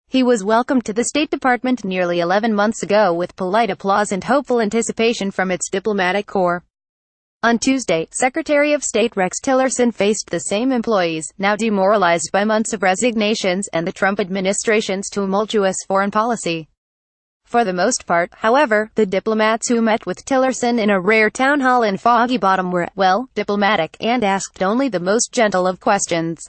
He was welcomed to the State Department nearly 11 months ago with polite applause and hopeful anticipation from its diplomatic corps. On Tuesday, Secretary of State Rex Tillerson faced the same employees, now demoralized by months of resignations and the Trump administration's tumultuous foreign policy. For the most part, however, the diplomats who met with Tillerson in a rare town hall in Foggy Bottom were, well, diplomatic, and asked only the most gentle of questions.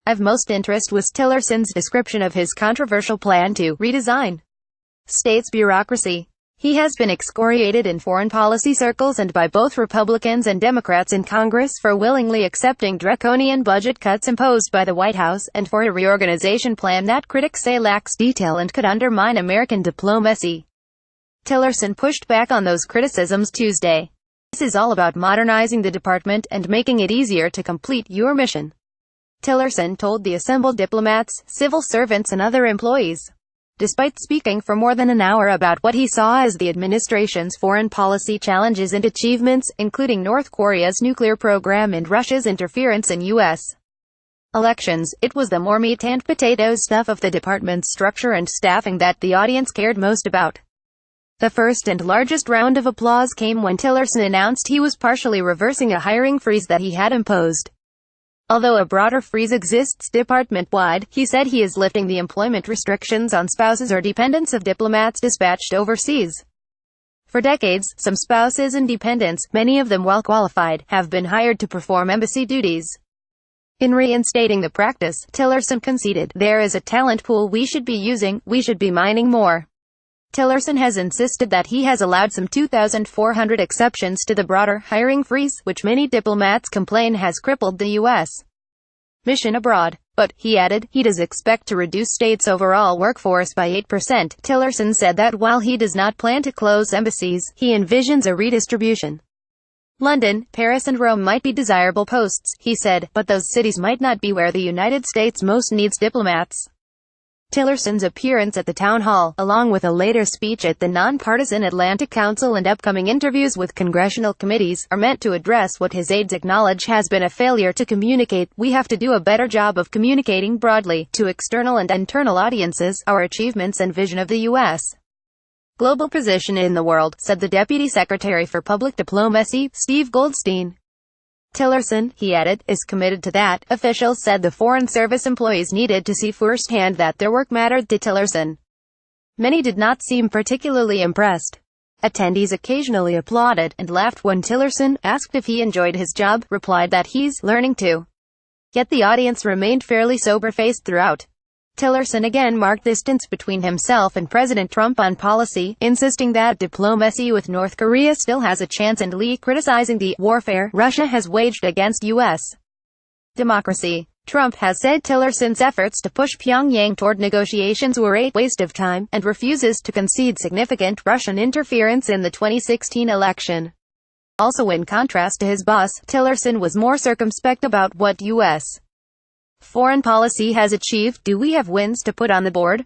Of most interest was Tillerson's description of his controversial plan to redesign state's bureaucracy. He has been excoriated in foreign policy circles and by both Republicans and Democrats in Congress for willingly accepting draconian budget cuts imposed by the White House, and for a reorganization plan that critics say lacks detail and could undermine American diplomacy. Tillerson pushed back on those criticisms Tuesday. "This is all about modernizing the department and making it easier to complete your mission," Tillerson told the assembled diplomats, civil servants and other employees. Despite speaking for more than an hour about what he saw as the administration's foreign policy challenges and achievements, including North Korea's nuclear program and Russia's interference in U.S. elections, it was the more meat and potatoes stuff of the department's structure and staffing that the audience cared most about. The first and largest round of applause came when Tillerson announced he was partially reversing a hiring freeze that he had imposed. Although a broader freeze exists department-wide, he said he is lifting the employment restrictions on spouses or dependents of diplomats dispatched overseas. For decades, some spouses and dependents, many of them well qualified, have been hired to perform embassy duties. In reinstating the practice, Tillerson conceded, "There is a talent pool we should be using, we should be mining more." Tillerson has insisted that he has allowed some 2,400 exceptions to the broader hiring freeze, which many diplomats complain has crippled the U.S. mission abroad. But, he added, he does expect to reduce state's overall workforce by 8%. Tillerson said that while he does not plan to close embassies, he envisions a redistribution. London, Paris and Rome might be desirable posts, he said, but those cities might not be where the United States most needs diplomats. Tillerson's appearance at the town hall, along with a later speech at the nonpartisan Atlantic Council and upcoming interviews with congressional committees, are meant to address what his aides acknowledge has been a failure to communicate. "We have to do a better job of communicating broadly, to external and internal audiences, our achievements and vision of the U.S. global position in the world," said the Deputy Secretary for Public Diplomacy, Steve Goldstein. Tillerson, he added, is committed to that. Officials said the Foreign Service employees needed to see firsthand that their work mattered to Tillerson. Many did not seem particularly impressed. Attendees occasionally applauded and laughed when Tillerson, asked if he enjoyed his job, replied that he's learning to. Yet the audience remained fairly sober-faced throughout. Tillerson again marked distance between himself and President Trump on policy, insisting that diplomacy with North Korea still has a chance and criticizing the warfare Russia has waged against U.S. democracy. Trump has said Tillerson's efforts to push Pyongyang toward negotiations were a waste of time, and refuses to concede significant Russian interference in the 2016 election. Also in contrast to his boss, Tillerson was more circumspect about what U.S. foreign policy has achieved. "Do we have wins to put on the board?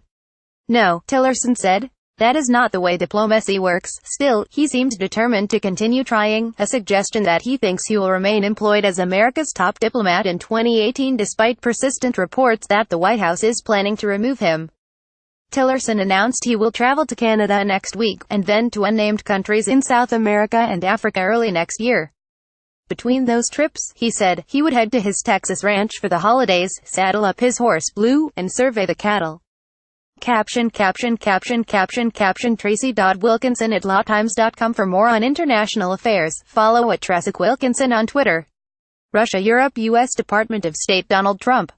No," Tillerson said. "That is not the way diplomacy works." Still, he seemed determined to continue trying, a suggestion that he thinks he will remain employed as America's top diplomat in 2018 despite persistent reports that the White House is planning to remove him. Tillerson announced he will travel to Canada next week, and then to unnamed countries in South America and Africa early next year. Between those trips, he said, he would head to his Texas ranch for the holidays, saddle up his horse, Blue, and survey the cattle. Caption Tracy.Wilkinson@lawtimes.com for more on international affairs. Follow @TracyWilkinson on Twitter. Russia, Europe, U.S. Department of State Donald Trump.